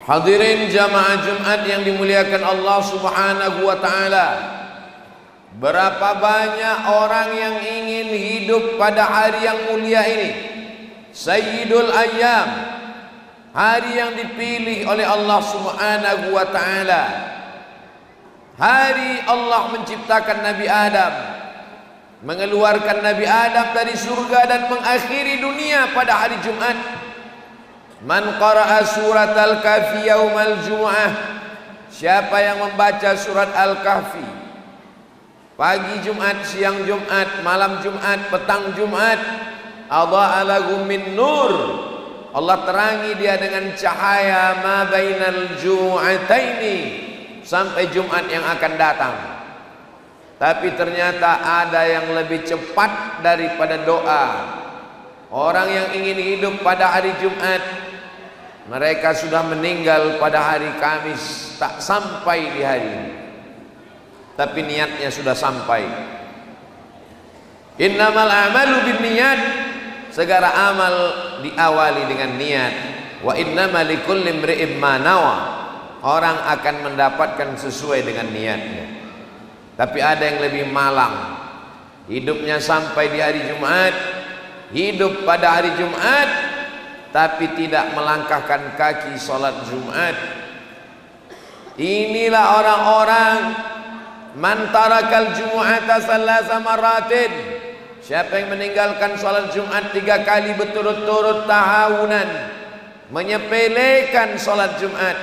Hadirin jamaah Jumat yang dimuliakan Allah Subhanahu wa taala. Berapa banyak orang yang ingin hidup pada hari yang mulia ini, Sayyidul Ayyam, hari yang dipilih oleh Allah Subhanahu wa taala. Hari Allah menciptakan Nabi Adam, mengeluarkan Nabi Adam dari surga dan mengakhiri dunia pada hari Jumat. Man qara'a surat Al-Kahfi yaumal Jumu'ah, siapa yang membaca surat Al-Kahfi pagi Jumat, siang Jumat, malam Jumat, petang Jumat, adha'a lahu min nur, Allah terangi dia dengan cahaya ma bainal jumu'ataini, sampai Jumat yang akan datang. Tapi ternyata ada yang lebih cepat daripada doa. Orang yang ingin hidup pada hari Jumat, mereka sudah meninggal pada hari Kamis, tak sampai di hari ini, tapi niatnya sudah sampai. Innamal a'malu binniyat, segala amal diawali dengan niat. Wa innamal likulli imri'in ma nawa, orang akan mendapatkan sesuai dengan niatnya. Tapi ada yang lebih malang, hidupnya sampai di hari Jumat, hidup pada hari Jumat, tapi tidak melangkahkan kaki sholat Jumat. Inilah orang-orang man tarakal jumu'ata salasa maratin, siapa yang meninggalkan sholat Jumat 3 kali berturut-turut tahawunan, menyepelekan sholat Jumat,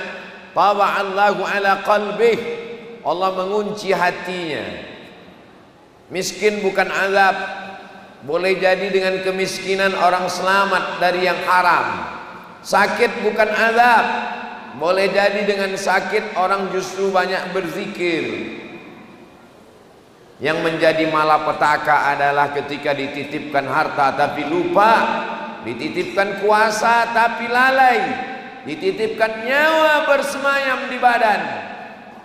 taba'allahu ala qalbih, Allah mengunci hatinya. Miskin bukan azab. Boleh jadi dengan kemiskinan orang selamat dari yang haram. Sakit bukan azab. Boleh jadi dengan sakit orang justru banyak berzikir. Yang menjadi malapetaka adalah ketika dititipkan harta tapi lupa, dititipkan kuasa tapi lalai, dititipkan nyawa bersemayam di badan,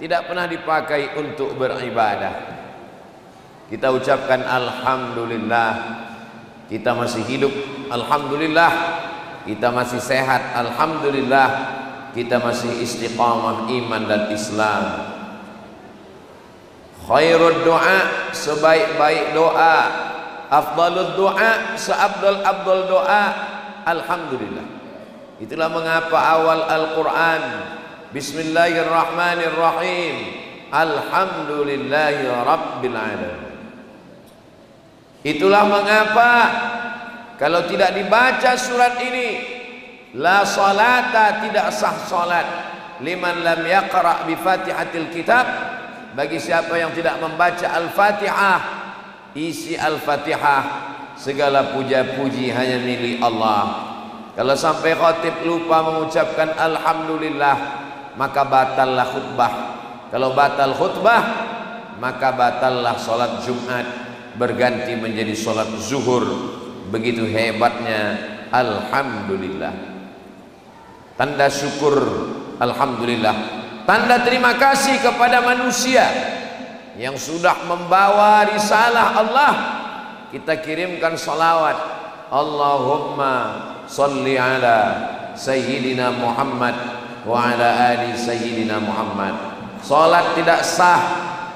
tidak pernah dipakai untuk beribadah. Kita ucapkan alhamdulillah, kita masih hidup, alhamdulillah, kita masih sehat, alhamdulillah, kita masih istiqamah iman dan Islam. Khairud doa, sebaik-baik doa, afdalud doa, seabdul-abdul doa, alhamdulillah. Itulah mengapa awal Al-Quran, Bismillahirrahmanirrahim, alhamdulillahi rabbil alamin. Itulah mengapa kalau tidak dibaca surat ini, la salata, tidak sah salat, liman lam yaqra bi fatihatil kitab, bagi siapa yang tidak membaca Al-Fatihah. Isi Al-Fatihah, segala puja-puji hanya milik Allah. Kalau sampai khatib lupa mengucapkan alhamdulillah, maka batallah khutbah. Kalau batal khutbah, maka batallah salat Jumat, berganti menjadi salat zuhur. Begitu hebatnya alhamdulillah. Tanda syukur alhamdulillah, tanda terima kasih kepada manusia yang sudah membawa risalah Allah. Kita kirimkan salawat, Allahumma salli ala sayyidina Muhammad wa ala ali sayyidina Muhammad. Salat tidak sah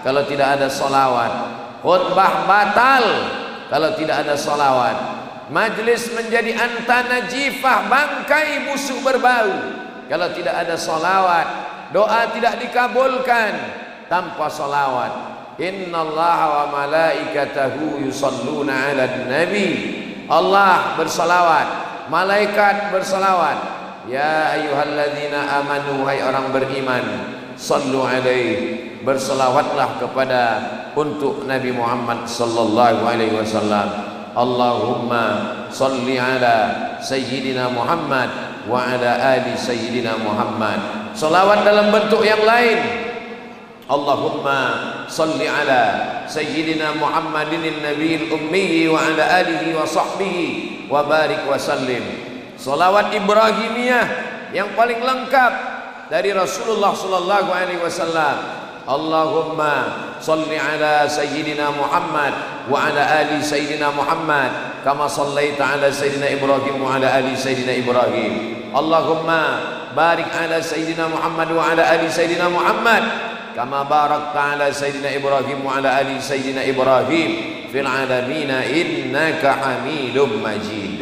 kalau tidak ada salawat. Khutbah batal kalau tidak ada salawat. Majlis menjadi antana jifah, bangkai busuk berbau kalau tidak ada salawat. Doa tidak dikabulkan tanpa salawat. Innallaha wa malaikatahu yusalluna 'alan nabi. Allah bersalawat, malaikat bersalawat. Ya ayyuhalladzina amanu, hai orang beriman, sallu alaihi, bersalawatlah kepada untuk Nabi Muhammad sallallahu alaihi wasallam. Allahumma salli ala sayyidina Muhammad wa ala ali sayyidina Muhammad. Salawat dalam bentuk yang lain, Allahumma salli ala sayyidina Muhammadin nabiyil ummi wa ala alihi wa sahbihi wa barik wa sallim. Salawat Ibrahimiyah yang paling lengkap dari Rasulullah sallallahu alaihi wasallam. Allahumma salli ala sayyidina Muhammad wa ala ali sayyidina Muhammad kama sallaita ala sayyidina Ibrahim wa ala ali sayyidina Ibrahim. Allahumma barik ala Sayyidina Muhammad wa ala ali Sayyidina Muhammad kama barakta ala Sayyidina Ibrahim wa ala ali Sayyidina Ibrahim fil alamin innaka Hamidum Majid.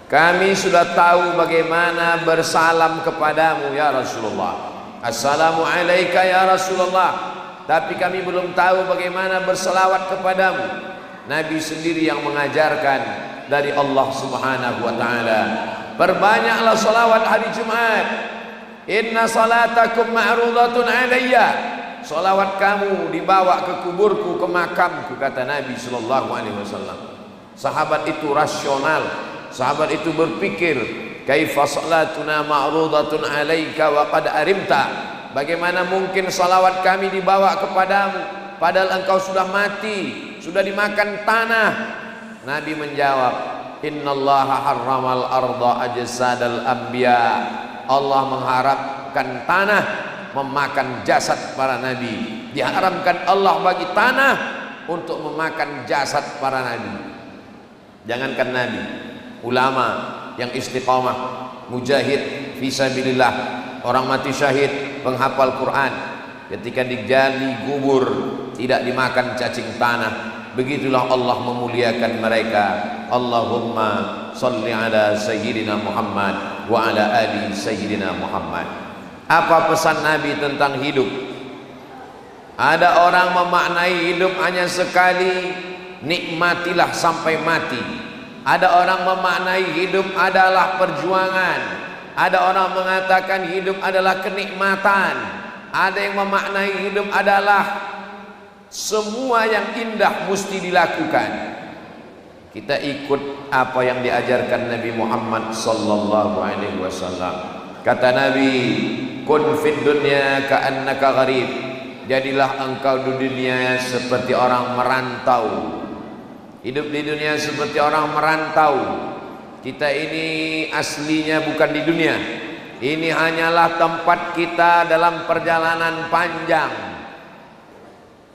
Kami sudah tahu bagaimana bersalam kepadamu ya Rasulullah. Assalamu alayka ya Rasulullah. Tapi kami belum tahu bagaimana berselawat kepadamu. Nabi sendiri yang mengajarkan dari Allah Subhanahu wa taala. Perbanyaklah salawat hari Jumat. Inna salatakum ma'rudatun alayya. Salawat kamu dibawa ke kuburku, ke makamku, kata Nabi sallallahu alaihi wasallam. Sahabat itu rasional. Sahabat itu berpikir, kaifa salatuna ma'rudatun alaika wa qad arimta. Bagaimana mungkin salawat kami dibawa kepadamu padahal engkau sudah mati, sudah dimakan tanah. Nabi menjawab, innallaha harramal arda ajsadal anbiya. Allah mengharapkan tanah memakan jasad para nabi. Diharamkan Allah bagi tanah untuk memakan jasad para nabi. Jangankan nabi, ulama yang istiqamah, mujahid fisabilillah, orang mati syahid, penghafal Quran, ketika digali kubur tidak dimakan cacing tanah. Begitulah Allah memuliakan mereka. Allahumma salli ala Sayyidina Muhammad wa ala ali Sayyidina Muhammad. Apa pesan Nabi tentang hidup? Ada orang memaknai hidup hanya sekali, nikmatilah sampai mati. Ada orang memaknai hidup adalah perjuangan. Ada orang mengatakan hidup adalah kenikmatan. Ada yang memaknai hidup adalah semua yang indah mesti dilakukan. Kita ikut apa yang diajarkan Nabi Muhammad sallallahu alaihi wasallam. Kata Nabi, kun fid dunya ka'annaka gharib. Jadilah engkau di dunia seperti orang merantau. Hidup di dunia seperti orang merantau. Kita ini aslinya bukan di dunia. Ini hanyalah tempat kita dalam perjalanan panjang.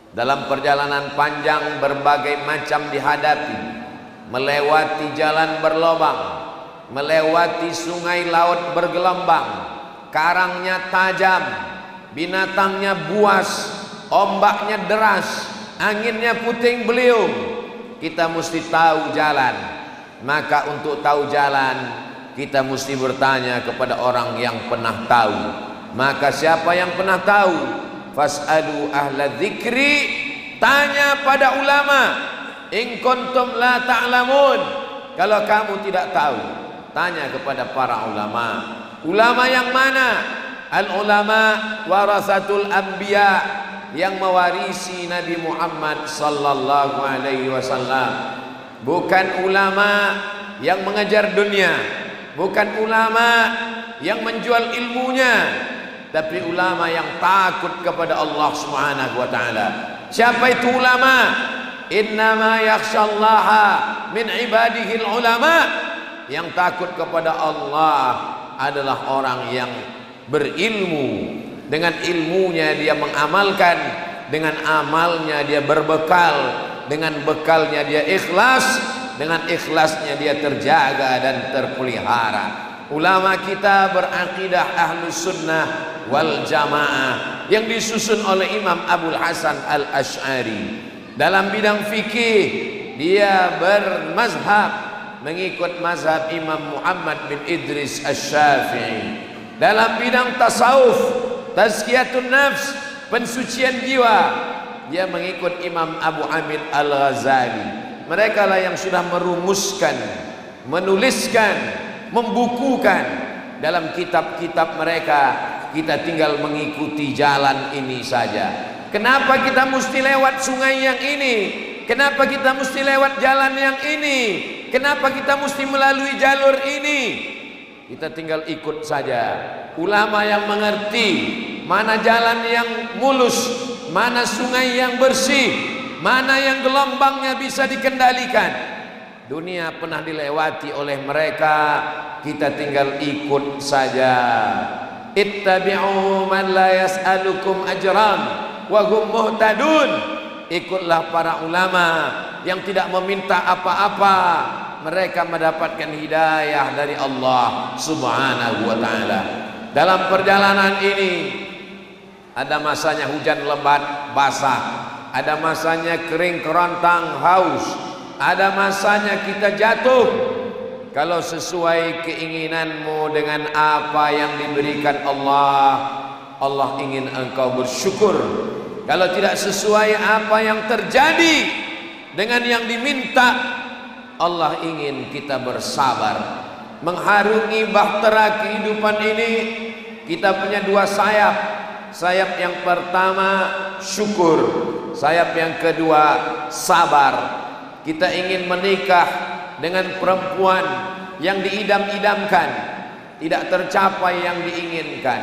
Dalam perjalanan panjang berbagai macam dihadapi. Melewati jalan berlobang, melewati sungai laut bergelombang, karangnya tajam, binatangnya buas, ombaknya deras, anginnya puting beliung. Kita mesti tahu jalan. Maka untuk tahu jalan kita mesti bertanya kepada orang yang pernah tahu. Maka siapa yang pernah tahu? Fas'alu ahla dzikri, tanya pada ulama. In kuntum la ta'lamun, kalau kamu tidak tahu, tanya kepada para ulama. Ulama yang mana? Al ulama warasatul anbiya, yang mewarisi Nabi Muhammad sallallahu alaihi wasallam. Bukan ulama yang mengejar dunia, bukan ulama yang menjual ilmunya, tapi ulama yang takut kepada Allah Subhanahu wa taala. Siapa itu ulama? Innama yakhshallaha min ibadihi ulama. Yang takut kepada Allah adalah orang yang berilmu. Dengan ilmunya dia mengamalkan, dengan amalnya dia berbekal, dengan bekalnya dia ikhlas, dengan ikhlasnya dia terjaga dan terpelihara. Ulama kita berakidah ahlus sunnah wal jamaah yang disusun oleh Imam Abul Hasan al-Ash'ari. Dalam bidang fikih dia bermazhab, mengikut mazhab Imam Muhammad bin Idris asy-Syafi'i. Dalam bidang tasawuf, tazkiyatun nafs, pensucian jiwa, dia mengikut Imam Abu Hamid al-Ghazali. Mereka lah yang sudah merumuskan, menuliskan, membukukan dalam kitab-kitab mereka. Kita tinggal mengikuti jalan ini saja. Kenapa kita mesti lewat sungai yang ini? Kenapa kita mesti lewat jalan yang ini? Kenapa kita mesti melalui jalur ini? Kita tinggal ikut saja. Ulama yang mengerti mana jalan yang mulus, mana sungai yang bersih, mana yang gelombangnya bisa dikendalikan. Dunia pernah dilewati oleh mereka, kita tinggal ikut saja. Ittabi'u man la yas'alukum ajran wa hum muhtadun. Ikutlah para ulama yang tidak meminta apa-apa, mereka mendapatkan hidayah dari Allah Subhanahu wa ta'ala. Dalam perjalanan ini ada masanya hujan lebat basah, ada masanya kering kerontang haus, ada masanya kita jatuh. Kalau sesuai keinginanmu dengan apa yang diberikan Allah, Allah ingin engkau bersyukur. Kalau tidak sesuai apa yang terjadi dengan yang diminta, Allah ingin kita bersabar. Mengharungi bahtera kehidupan ini, kita punya dua sayap. Sayap yang pertama syukur, sayap yang kedua sabar. Kita ingin menikah dengan perempuan yang diidam-idamkan, tidak tercapai yang diinginkan,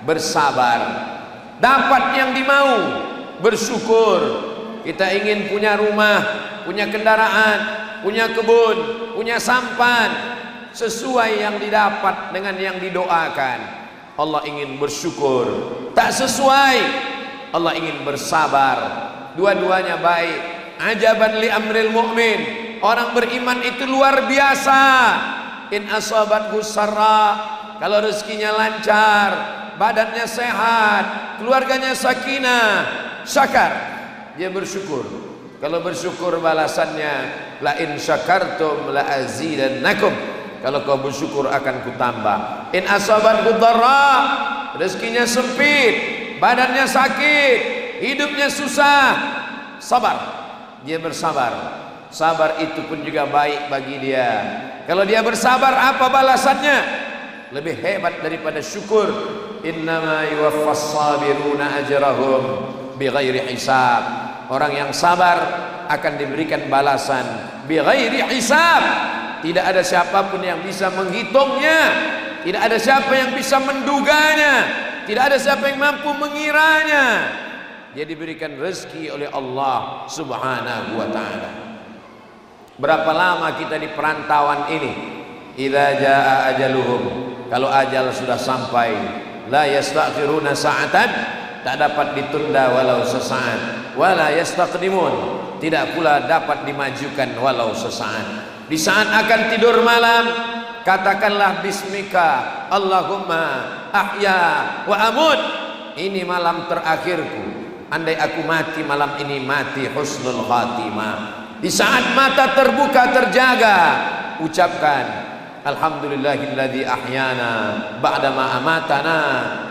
bersabar. Dapat yang dimau, bersyukur. Kita ingin punya rumah, punya kendaraan, punya kebun, punya sampan, sesuai yang didapat dengan yang didoakan. Allah ingin bersyukur. Tak sesuai, Allah ingin bersabar. Dua-duanya baik. Ajaban li amril mu'min. Orang beriman itu luar biasa. In asabathu sarra, kalau rezekinya lancar, badannya sehat, keluarganya sakinah, syakar, dia bersyukur. Kalau bersyukur balasannya la in syakartum la azidannakum. Kalau kau bersyukur akan kutambah. In asabathu dharra, rezekinya sempit, badannya sakit, hidupnya susah, sabar. Dia bersabar. Sabar itu pun juga baik bagi dia. Kalau dia bersabar, apa balasannya? Lebih hebat daripada syukur. Innama yuwaffas sabiruna ajrahum bighairi hisab. Orang yang sabar akan diberikan balasan bighairi hisab. Tidak ada siapapun yang bisa menghitungnya, tidak ada siapa yang bisa menduganya, tidak ada siapa yang mampu mengiranya. Dia diberikan rezeki oleh Allah Subhanahu wa ta'ala. Berapa lama kita di perantauan ini? Idza jaa ajaluhum, kalau ajal sudah sampai, la yastakhiruna sa'atan, tak dapat ditunda walau sesaat, wala yastaqdimun, tidak pula dapat dimajukan walau sesaat. Di saat akan tidur malam, katakanlah bismika Allahumma ahya wa amut. Ini malam terakhirku. Andai aku mati malam ini, mati husnul khatimah. Di saat mata terbuka terjaga, ucapkan alhamdulillahilladzi ahyana ba'dama amatana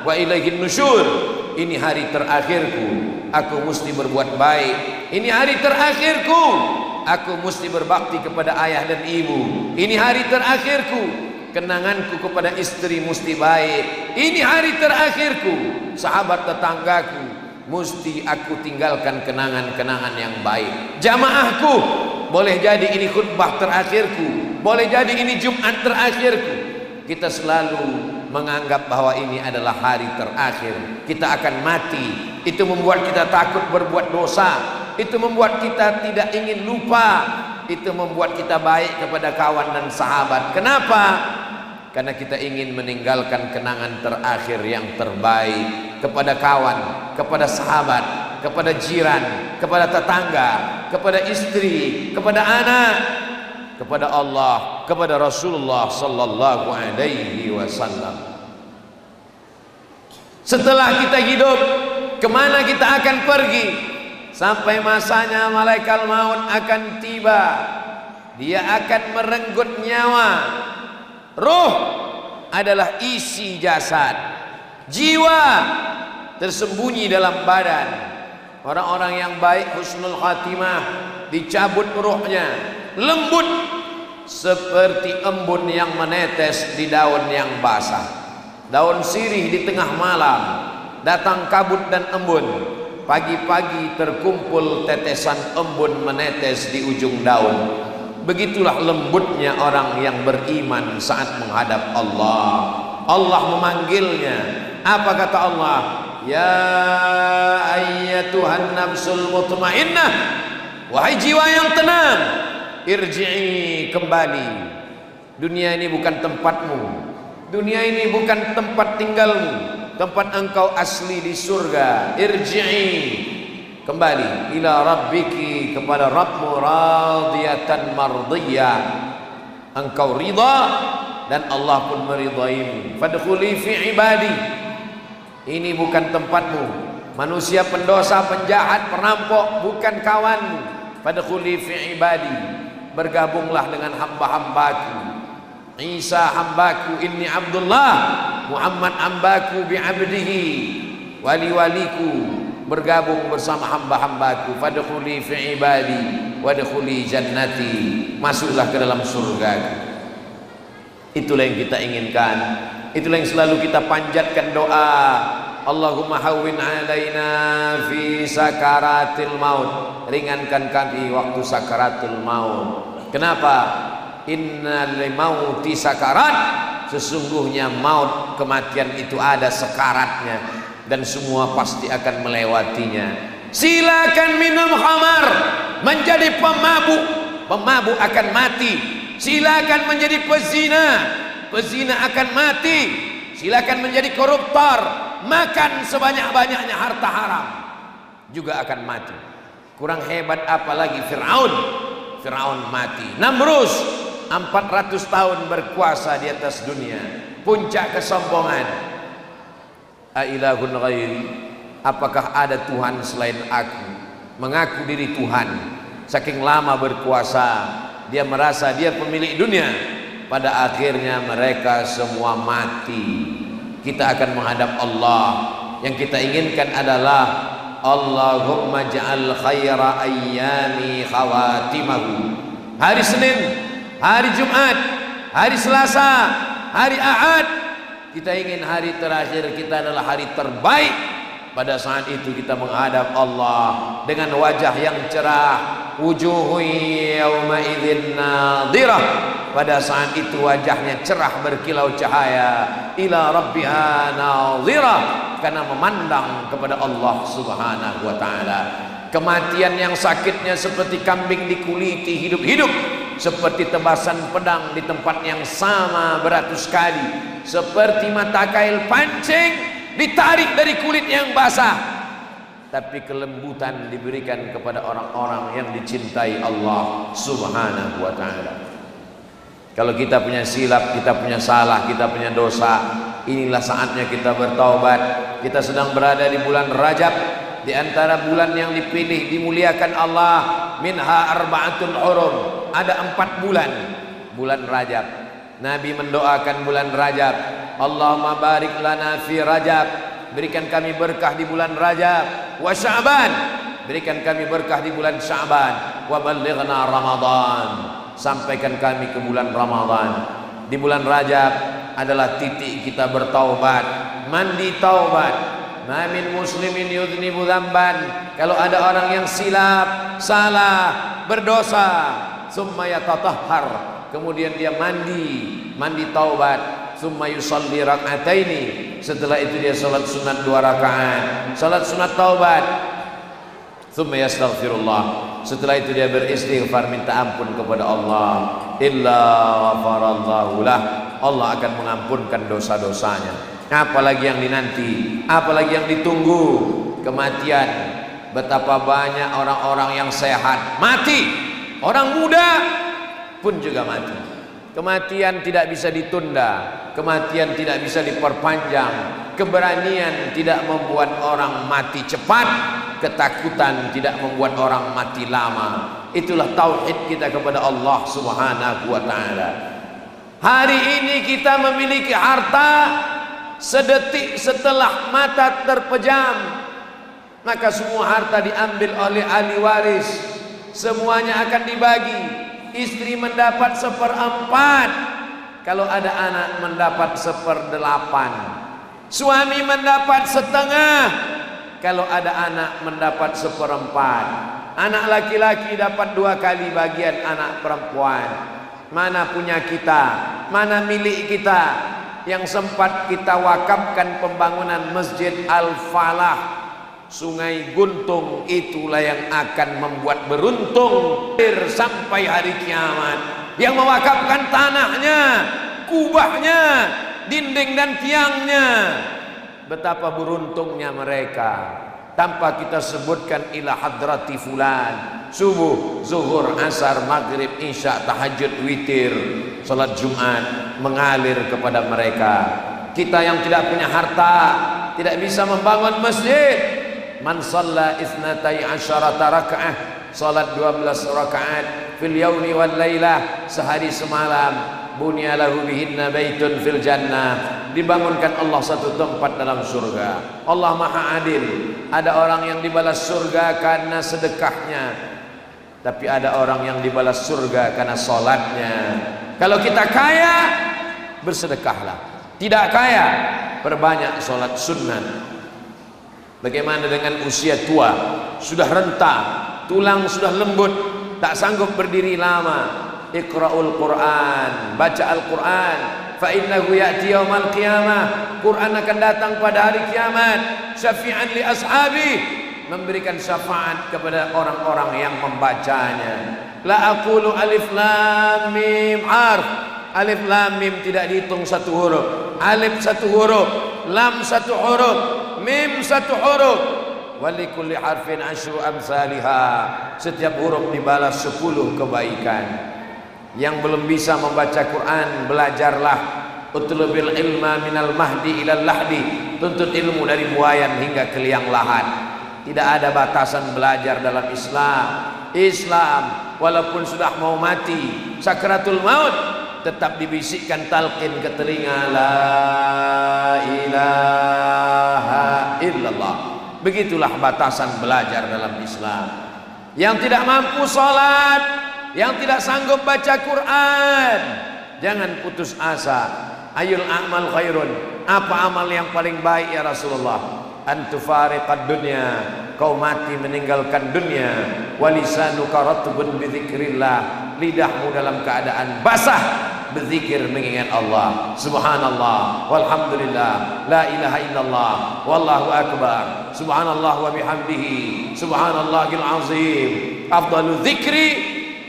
wa ilaihin nusyur. Ini hari terakhirku, aku mesti berbuat baik. Ini hari terakhirku, aku mesti berbakti kepada ayah dan ibu. Ini hari terakhirku, kenanganku kepada istri mesti baik. Ini hari terakhirku, sahabat tetanggaku mesti aku tinggalkan kenangan-kenangan yang baik. Jamaahku, boleh jadi ini khutbah terakhirku, boleh jadi ini Jumat terakhirku. Kita selalu menganggap bahwa ini adalah hari terakhir, kita akan mati. Itu membuat kita takut berbuat dosa, itu membuat kita tidak ingin lupa, itu membuat kita baik kepada kawan dan sahabat. Kenapa? Karena kita ingin meninggalkan kenangan terakhir yang terbaik kepada kawan, kepada sahabat, kepada jiran, kepada tetangga, kepada istri, kepada anak, kepada Allah, kepada Rasulullah sallallahu alaihi wasallam. Setelah kita hidup, kemana kita akan pergi? Sampai masanya malaikat maut akan tiba. Dia akan merenggut nyawa. Ruh adalah isi jasad, jiwa tersembunyi dalam badan. Orang-orang yang baik husnul khatimah, dicabut ruhnya, lembut seperti embun yang menetes di daun yang basah. Daun sirih di tengah malam, datang kabut dan embun. Pagi-pagi terkumpul tetesan embun menetes di ujung daun. Begitulah lembutnya orang yang beriman saat menghadap Allah. Allah memanggilnya. Apa kata Allah? Ya ayyatuhan nafsul mutmainnah, wahai jiwa yang tenang, irji'i, kembali. Dunia ini bukan tempatmu, dunia ini bukan tempat tinggalmu, tempat engkau asli di surga. Irji'i, kembali ila rabbiki, kepada Rabbmu, radiyatan mardiyah, engkau ridha dan Allah pun meridaimu. Fadkhuli fi ibadi. Ini bukan tempatmu. Manusia pendosa, penjahat, perampok bukan kawanmu. Fadkhuli fi ibadi. Bergabunglah dengan hamba-hambaku. Isa hambaku, inni Abdullah, Muhammad hambaku bi'abdihi, wali-waliku. Bergabung bersama hamba-hambaku. Fadkhuli fi ibadi wadkhuli jannati. Masuklah ke dalam surgaku. Itulah yang kita inginkan. Itulah yang selalu kita panjatkan doa. Allahumma hawwin alaina fi sakaratil maut. Ringankan kami waktu sakaratul maut. Kenapa? Innal mauti sakarat. Sesungguhnya maut, kematian itu ada sekaratnya, dan semua pasti akan melewatinya. Silakan minum khamar, menjadi pemabuk, pemabuk akan mati. Silakan menjadi pezina, pezina akan mati. Silakan menjadi koruptor, makan sebanyak-banyaknya harta haram, juga akan mati. Kurang hebat apalagi Fir'aun. Fir'aun mati. Namrus 400 tahun berkuasa di atas dunia, puncak kesombongan. Ailahun ghairi, apakah ada Tuhan selain aku? Mengaku diri Tuhan, saking lama berkuasa, dia merasa dia pemilik dunia. Pada akhirnya mereka semua mati. Kita akan menghadap Allah. Yang kita inginkan adalah Allahumma ja'al khaira ayyami khawatimahu. Hari Senin, hari Jumat, hari Selasa, hari Ahad, kita ingin hari terakhir kita adalah hari terbaik. Pada saat itu kita menghadap Allah dengan wajah yang cerah. Wujuhu yawma idzin nadhirah. Pada saat itu wajahnya cerah berkilau cahaya. Ila rabbiha nadhirah, karena memandang kepada Allah Subhanahu wa ta'ala. Kematian yang sakitnya seperti kambing dikuliti hidup-hidup, seperti tebasan pedang di tempat yang sama beratus kali, seperti mata kail pancing ditarik dari kulit yang basah. Tapi kelembutan diberikan kepada orang-orang yang dicintai Allah Subhanahu wa ta'ala. Kalau kita punya silap, kita punya salah, kita punya dosa, inilah saatnya kita bertaubat. Kita sedang berada di bulan Rajab, di antara bulan yang dipilih dimuliakan Allah. Minha arba'atul hurum, ada 4 bulan bulan Rajab. Nabi mendoakan bulan Rajab, Allahumma barik lana fi Rajab, berikan kami berkah di bulan Rajab. Wa Sya'ban, berikan kami berkah di bulan Sya'ban. Wa ballighna Ramadan, sampaikan kami ke bulan Ramadan. Di bulan Rajab adalah titik kita bertaubat, mandi taubat. Ma min muslimin yudhnibu dzamban, kalau ada orang yang silap, salah, berdosa, summa yatatahhar, kemudian dia mandi taubat, summa yusalli rak'ataini, setelah itu dia salat sunat 2 rakaat, salat sunat taubat, summa yastaghfirullah, setelah itu dia beristighfar, minta ampun kepada Allah. Illa ghafarallahu lah, Allah akan mengampunkan dosa-dosanya. Apalagi yang dinanti, apalagi yang ditunggu? Kematian. Betapa banyak orang-orang yang sehat mati, orang muda pun juga mati. Kematian tidak bisa ditunda, kematian tidak bisa diperpanjang. Keberanian tidak membuat orang mati cepat, ketakutan tidak membuat orang mati lama. Itulah tauhid kita kepada Allah Subhanahu wa ta'ala. Hari ini kita memiliki harta, sedetik setelah mata terpejam, maka semua harta diambil oleh ahli waris, semuanya akan dibagi. Istri mendapat 1/4, kalau ada anak mendapat 1/8, suami mendapat 1/2, kalau ada anak mendapat 1/4. Anak laki-laki dapat 2 kali bagian anak perempuan. Mana punya kita, mana milik kita yang sempat kita wakafkan pembangunan Masjid Al-Falah, Sungai Guntung, itulah yang akan membuat beruntung sampai hari kiamat. Yang mewakafkan tanahnya, kubahnya, dinding dan tiangnya, betapa beruntungnya mereka. Tanpa kita sebutkan ila hadrati fulan, subuh, zuhur, asar, maghrib, isya, tahajud, witir, salat Jumat mengalir kepada mereka. Kita yang tidak punya harta tidak bisa membangun masjid. Man shalla isnatai asyarata rakaah, salat 12 rakaat fil yaumi wal lailah, sehari semalam, bunya lahu bihinna baitun fil jannah, dibangunkan Allah satu tempat dalam surga. Allah Maha Adil. Ada orang yang dibalas surga karena sedekahnya, tapi ada orang yang dibalas surga karena salatnya. Kalau kita kaya, bersedekahlah. Tidak kaya, perbanyak salat sunnah. Bagaimana dengan usia tua, sudah renta, tulang sudah lembut, tak sanggup berdiri lama? Iqra'ul Quran, baca Al-Quran, fa innahu ya'ti yaumal qiyamah, Quran akan datang pada hari kiamat, syafi'an li ashabi, memberikan syafaat kepada orang-orang yang membacanya. La aqulu alif lam mim harf, alif lam mim tidak dihitung satu huruf, alif satu huruf, lam satu huruf, mim satu huruf. Walikulli harfin asyru amsalihha, setiap huruf dibalas 10 kebaikan. Yang belum bisa membaca Quran, belajarlah. Utlubil ilma minal mahdi ilal lahdi, tuntut ilmu dari buayan hingga ke liang lahat. Tidak ada batasan belajar dalam Islam. Islam walaupun sudah mau mati, sakratul maut, tetap dibisikkan talqin ke telinga, la ilaha illallah. Begitulah batasan belajar dalam Islam. Yang tidak mampu sholat, yang tidak sanggup baca Quran, jangan putus asa. Ayul a'mal khairun, apa amal yang paling baik ya Rasulullah? Antufariqad dunya, kau mati meninggalkan dunia. Walisanuka ratbun bidzikrillah, lidahmu dalam keadaan basah berzikir mengingat Allah. Subhanallah walhamdulillah, la ilaha illallah, wallahu akbar, subhanallah wa bihamdihi, subhanallahil azim. Afdalu dzikri,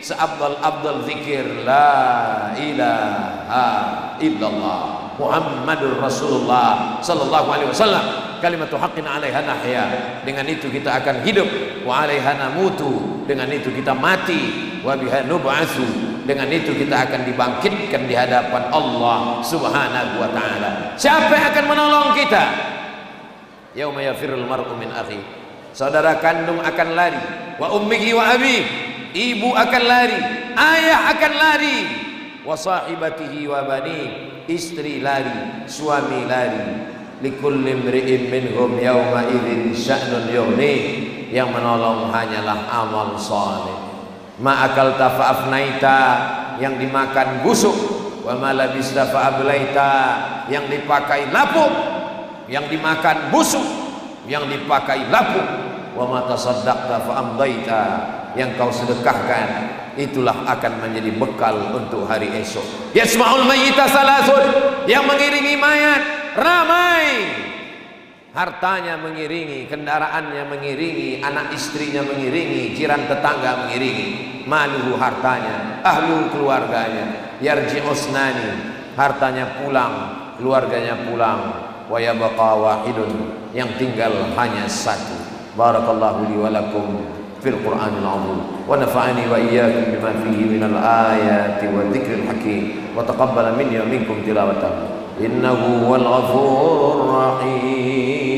seabdal zikir, la ilaha illallah Muhammadur Rasulullah sallallahu alaihi wasallam. Kalimatu haqqin 'alaiha nahya, dengan itu kita akan hidup. Wa 'alaiha namutu, dengan itu kita mati. Wa biha nub'atsu, dengan itu kita akan dibangkitkan di hadapan Allah Subhanahu wa taala. Siapa yang akan menolong kita? Yauma yafirrul mar'u min akhi, saudara kandung akan lari. Wa ummihi wa abi, ibu akan lari, ayah akan lari. Wa sahibatihi wa bani, istri lari, suami lari. Likulli imri'in minhum yawma idzin sya'nun yughni, yang menolong hanyalah amal saleh. Ma akalta fa afnaita, yang dimakan busuk. Wa ma labista fa ablaita, yang dipakai lapuk. Yang dimakan busuk, yang dipakai lapuk. Wa ma tasaddaqta fa amdaita, yang kau sedekahkan itulah akan menjadi bekal untuk hari esok. Yasma'ul mayyita salasun, yang mengiringi mayat ramai. Hartanya mengiringi, kendaraannya mengiringi, anak istrinya mengiringi, jiran tetangga mengiringi. Maluhu, hartanya, ahlu, keluarganya. Yarji usnani, hartanya pulang, keluarganya pulang. Wa yabqa wahidun, yang tinggal hanya satu. Barakallahu li wa lakum fil Qur'anil azim, wa nafa'ani wa iyyakum bima fihi minal ayati wa dzikril hakim, wa taqabbala minni wa minkum tilawatahu, innahu wal ghafurur rahim.